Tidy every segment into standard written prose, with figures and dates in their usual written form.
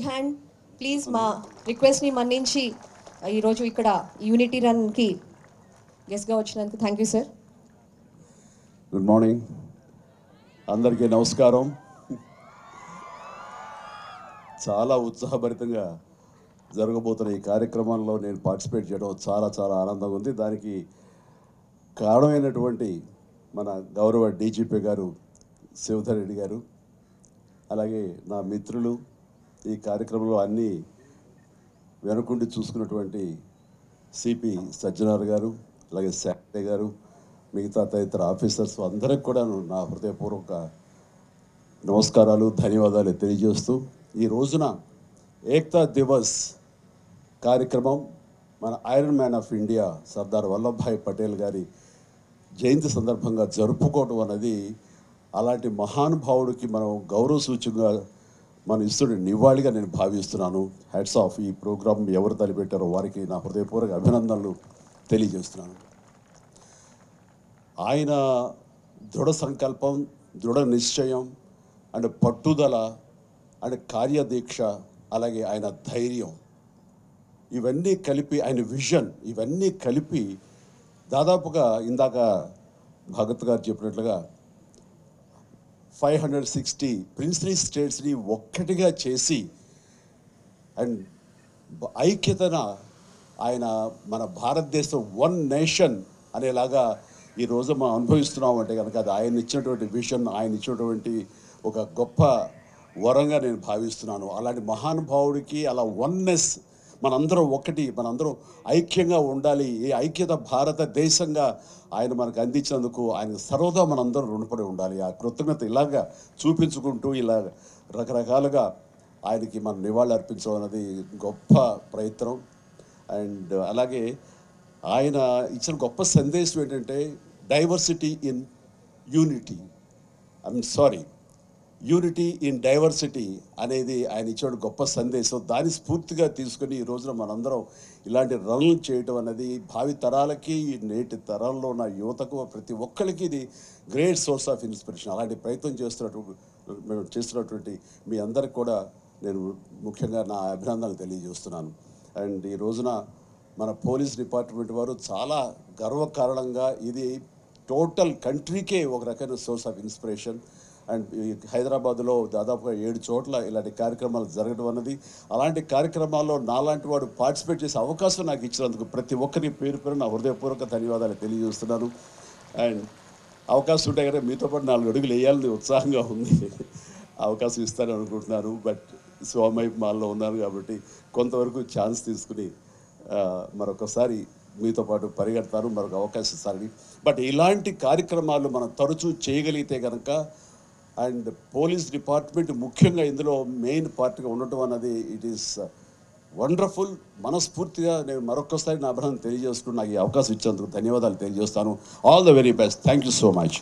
Big hand please. మా రిక్వెస్ట్ని మన్నించి ఈరోజు ఇక్కడ యూనిటీ రన్కి గెస్ట్గా వచ్చినందుకు thank you sir. Good morning అందరికీ నమస్కారం. చాలా ఉత్సాహభరితంగా జరగబోతున్న ఈ కార్యక్రమంలో నేను పార్టిసిపేట్ చేయడం చాలా చాలా ఆనందంగా ఉంది. దానికి కారణమైనటువంటి మన గౌరవ డీజీపీ గారు శివధర్ రెడ్డి గారు, అలాగే నా మిత్రులు, ఈ కార్యక్రమంలో అన్నీ వెనుకుండి చూసుకున్నటువంటి సిపి సజ్జనార్ గారు, అలాగే శాఖ గారు, మిగతా తదితర ఆఫీసర్స్ అందరికి కూడా నా హృదయపూర్వక నమస్కారాలు, ధన్యవాదాలు తెలియజేస్తూ ఈ రోజున ఏక్తా దివస్ కార్యక్రమం మన iron man of India Sardar Vallabhbhai Patel గారి జయంతి సందర్భంగా జరుపుకోవడం అనేది అలాంటి మహానుభావుడికి మనం గౌరవ సూచకంగా మనం ఇస్తున్న నివాళిగా నేను భావిస్తున్నాను. Hats off. ఈ ప్రోగ్రాం ఎవరు తలపెట్టారో వారికి నా హృదయపూర్వక అభినందనలు తెలియజేస్తున్నాను. ఆయన దృఢ సంకల్పం, దృఢ నిశ్చయం అండ్ పట్టుదల అండ్ కార్యదీక్ష, అలాగే ఆయన ధైర్యం, ఇవన్నీ కలిపి ఆయన విజన్, ఇవన్నీ కలిపి దాదాపుగా ఇందాక భగత్ గారు చెప్పినట్లుగా 560 ప్రిన్స్లీ స్టేట్స్ని ఒక్కటిగా చేసి అండ్ ఐక్యతన ఆయన మన భారతదేశం వన్ నేషన్ అనేలాగా ఈరోజు మనం అనుభవిస్తున్నామంటే కనుక అది ఆయన ఇచ్చినటువంటి విజన్, ఆయన ఇచ్చినటువంటి ఒక గొప్ప వరంగా నేను భావిస్తున్నాను. అలాంటి మహానుభావుడికి అలా వన్నెస్, మనందరం ఒకటి, మనందరం ఐక్యంగా ఉండాలి, ఈ ఐక్యత భారతదేశంగా ఆయన మనకు అందించినందుకు ఆయన సర్వదా మనందరం రుణపడి ఉండాలి. ఆ కృతజ్ఞత ఇలాగా చూపించుకుంటూ ఇలా రకరకాలుగా ఆయనకి మనం నివాళులు అర్పించడం అనేది గొప్ప ప్రయత్నం. అండ్ అలాగే ఆయన ఇచ్చిన గొప్ప సందేశం ఏంటంటే diversity in unity, unity in diversity అనేది ఆయన ఇచ్చిన గొప్ప సందేశం. దాన్ని స్ఫూర్తిగా తీసుకుని ఈ రోజున మనందరం ఇలాంటి రన్లు చేయటం అనేది భావి తరాలకి, నేటి తరంలో ఉన్న యువతకు, ప్రతి ఒక్కరికి ఇది గ్రేట్ సోర్స్ ఆఫ్ ఇన్స్పిరేషన్. అలాంటి ప్రయత్నం చేస్తున్నటువంటి మీ అందరికి కూడా నేను ముఖ్యంగా నా అభినందనలు తెలియజేస్తున్నాను. అండ్ ఈ రోజున మన పోలీస్ డిపార్ట్మెంట్ వారు చాలా గర్వకారణంగా ఇది టోటల్ కంట్రీకే ఒక రకమైన సోర్స్ ఆఫ్ ఇన్స్పిరేషన్. అండ్ హైదరాబాద్లో దాదాపుగా 7 చోట్ల ఇలాంటి కార్యక్రమాలు జరగడం అన్నది, అలాంటి కార్యక్రమాల్లో నాలాంటి వాడు పార్టిసిపేట్ చేసే అవకాశం నాకు ఇచ్చినందుకు ప్రతి ఒక్కరి పేరు పేరు నా హృదయపూర్వక ధన్యవాదాలు తెలియజేస్తున్నాను. అండ్ అవకాశం ఉంటే కదా మీతో పాటు 4 అడుగులు వేయాలని ఉత్సాహంగా ఉంది. అవకాశం ఇస్తానని అనుకుంటున్నాను. బట్ స్వామి మాల్లో ఉన్నాను కాబట్టి కొంతవరకు ఛాన్స్ తీసుకుని మరొకసారి మీతో పాటు పరిగెడతాను, మరొక అవకాశం ఇస్తారని. బట్ ఇలాంటి కార్యక్రమాలు మనం తరచూ చేయగలిగితే కనుక, అండ్ పోలీస్ డిపార్ట్మెంట్ ముఖ్యంగా ఇందులో మెయిన్ పార్ట్గా ఉండటం అన్నది ఇట్ ఈస్ వండర్ఫుల్. మనస్ఫూర్తిగా నేను మరొకసారి నా అభినందన తెలియజేసుకుని నాకు ఈ అవకాశం ఇచ్చేందుకు ధన్యవాదాలు తెలియజేస్తాను. All the very best. Thank you so much.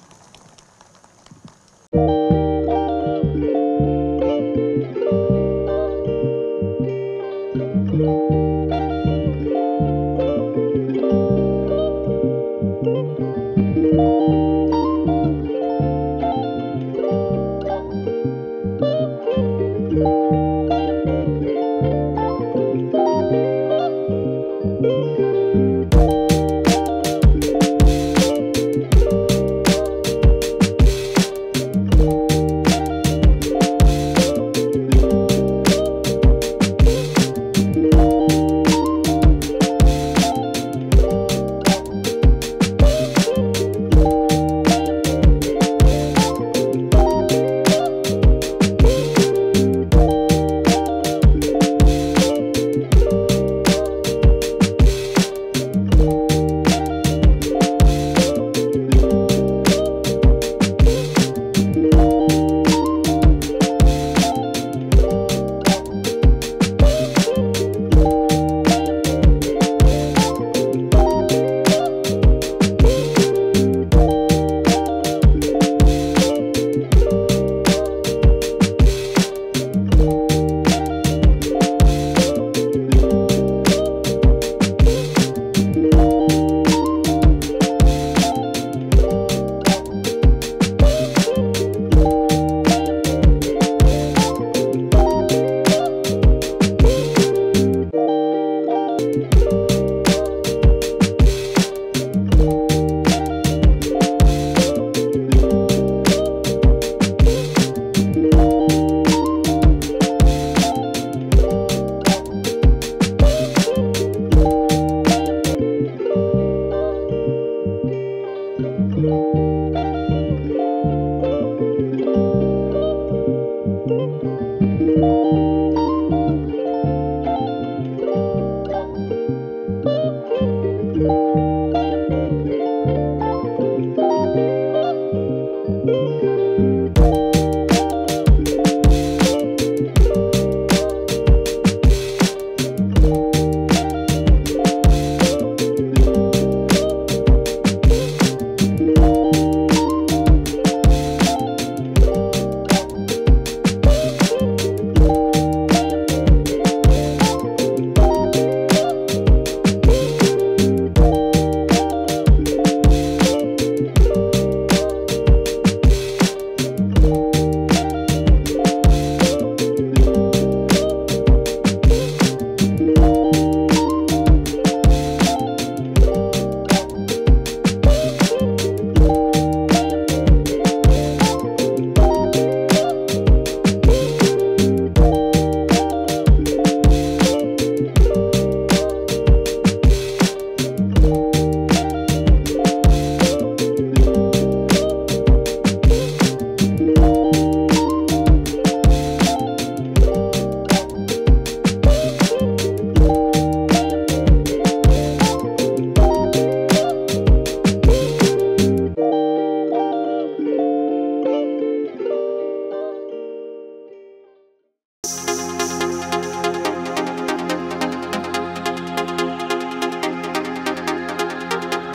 Thank you.